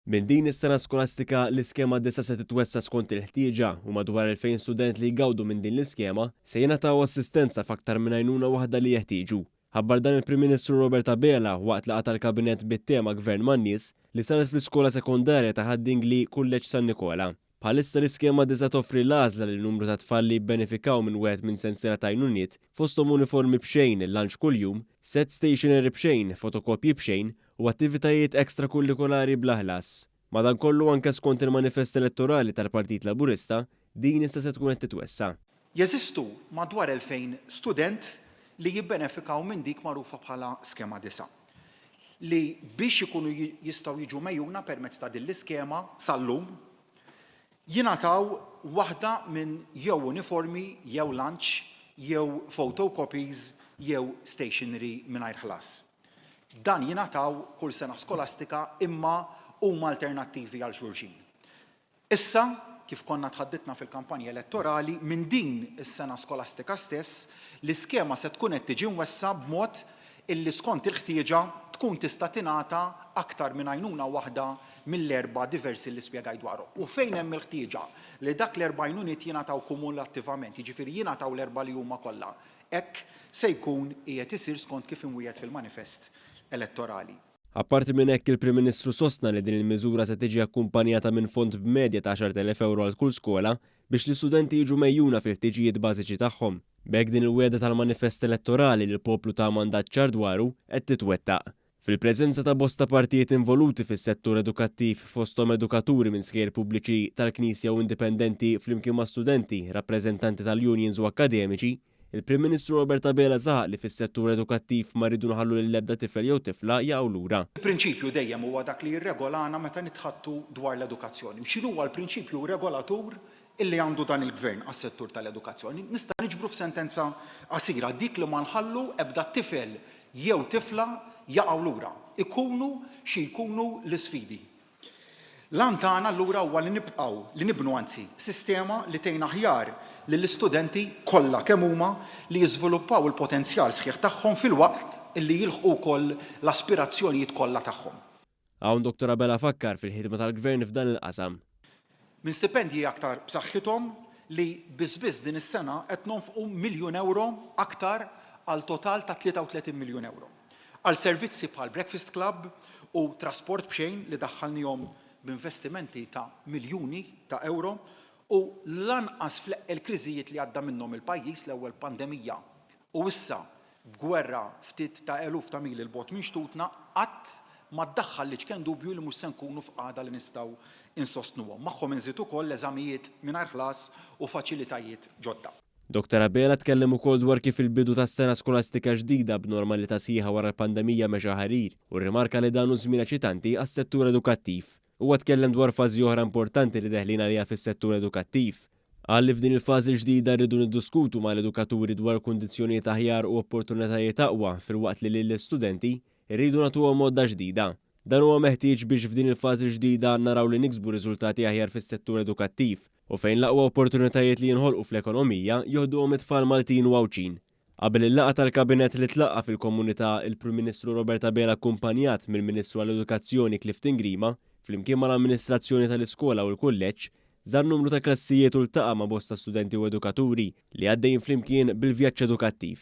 Minn din is-sena skolastika l-iskema disa se titwessa skont il-ħtieġa u madwar 2000 student li jgawdu minn din l-iskema se jingħataw assistenza f'aktar minn għajnuna waħda li jeħtieġu. Ħabbar dan il-Prim Ministru Robert Abela waqt laqgħa tal-Kabinet bit-tema Gvern man-nies li saret fl-iskola sekondarja ta' Ħaddingli Kulleġġ San Nikola. Bħalissa l-iskema disa toffri l-għażla li numru ta' tfal li jibbenefikaw minn wieħed minn sensiela ta' għajnuniet fosthom uniformi b'xejn, il-lunch kuljum, set stationery b'xejn, fotokopji b'xejn u attivitajiet ekstrakurrikulari bla ħlas. Madankollu anke skont il-manifest elettorali tal-Partit Laburista, din issa se tkun qed titwessa. Jeżistu madwar 2000 student li jibbenefikaw minn dik magħrufa bħala skema disa. Li biex ikunu jistgħu jiġu mejjuna permezz ta' din l-iskema sal-lum jingħataw waħda minn jew uniformi, jew lunch, jew photocopies, jew stationery mingħajr ħlas. Dan jingħataw kull sena skolastika imma huma alternattivi għal xulxin. Issa, kif konna tħaddidna fil-kampanja elettorali, minn din is-sena skolastika stess, l-iskema se tkun qed tiġi mwessa b'mod illi skont il-ħtieġa tkun tista' tingħata aktar minn għajnuna waħda mill-erba' diversi li spjegaj dwarhom. U fejn hemm il-ħtieġa li dak l-erba' għajnuniet jingħataw kumulattivament, jiġifieri jingħataw l-erba' li huma kollha. Hekk se jkun qiegħed isir skont kif imwiegħed fil-manifest elettorali. Apparti minn hekk il-Prim Ministru sostna li din il-miżura se tiġi akkumpanjata minn fond b'medja ta' 10,000 euro għal kull skola biex l-istudenti jiġu mejjuna fil-ħtiġijiet bażiċi tagħhom. B'hekk din il-wiegħda tal-manifest elettorali li l-poplu ta' mandat ċar dwaru qed titwettaq. Fil-preżenza ta' bosta partijiet involuti fis-settur edukattiv fosthom edukaturi minn skejjer pubbliċi tal-Knisja u indipendenti flimkien ma' studenti, rappreżentanti tal-unions u akademiċi, il-Prim Ministru Robert Abela saħaq li fis-settur edukattiv ma rridu nħallu l-ebda tifel jew tifla jaqgħu lura. Il-prinċipju dejjem huwa dak li jirregolana meta nitħattu dwar l-edukazzjoni. U x'inhu huwa l-prinċipju regolatur illi għandu dan il-Gvern għas-settur tal-edukazzjoni? Nista' niġbru f'sentenza qasira dik li ma nħallu ebda tifel jew tifla jaqgħu lura, ikunu xi jkunu l-isfidi. Lan tagħna allura huwa li nibnu sistema li tgħin aħjar lill-istudenti kollha kemm huma li jiżviluppaw il-potenzjal sħiħ tagħhom filwaqt illi jilħqu wkoll l-aspirazzjonijiet kollha tagħhom. Hawn Dr. Abela fakkar fil-ħidma tal-Gvern f'dan il-qasam. Minn stipendji aktar b'saħħithom li biss din is-sena qed nonfqu €1,000,000 aktar għal total ta' €33,000,000. Għal servizzi bħal Breakfast Club u trasport b'xejn li daħħalnihom b'investimenti ta' miljuni ta' euro u lanqas il-kriżijiet li għadda minnhom il-pajjiż l-ewwel pandemija u issa b'gwerra ftit ta' eluf ta' mil il-bot minn xtutna qatt ma ddaħħal li ċkien dubju li mhux se nkunu f'qagħda li nistgħu insostnuhom. Magħhom inżid ukoll eżamijiet mingħajr ħlas u faċilitajiet ġodda. Dr. Abela tkellem ukoll dwar kif il-bidu tas-sena skolastika ġdida b'normalità sieħa wara l-pandemija mexa ħarir u rrimarka li dan hu żmien eċitanti għas-settur edukattiv. Huwa tkellem dwar fażi oħra importanti li deħlin għaliha fis-settur edukattiv. Qal li f'din il-fażi ġdida rridu niddiskutu mal-edukaturi dwar kundizzjonijiet aħjar u opportunitajiet aqwa filwaqt li lill-istudenti rridu nagħtuhom modda ġdida. Dan huwa meħtieġ biex f'din il-fażi ġdida naraw li niksbu riżultati aħjar fis-settur edukattiv u fejn l-aqwa opportunitajiet li jinħolqu fl-ekonomija joħduhom it-tfal Maltin u Għawċin. Qabel il-laqgħa tal-Kabinet li tlaqgħa fil-komunità il-Prim Ministru Robert Abela akkumpanjat mill-Ministru għall-Edukazzjoni Clifton Grima flimkien mal-amministrazzjoni tal-iskola u l-kulleġġ żar numru ta' klassijiet u ltaqa' ma' bosta studenti u edukaturi li għaddejjin flimkien bil-vjaġġ edukattiv.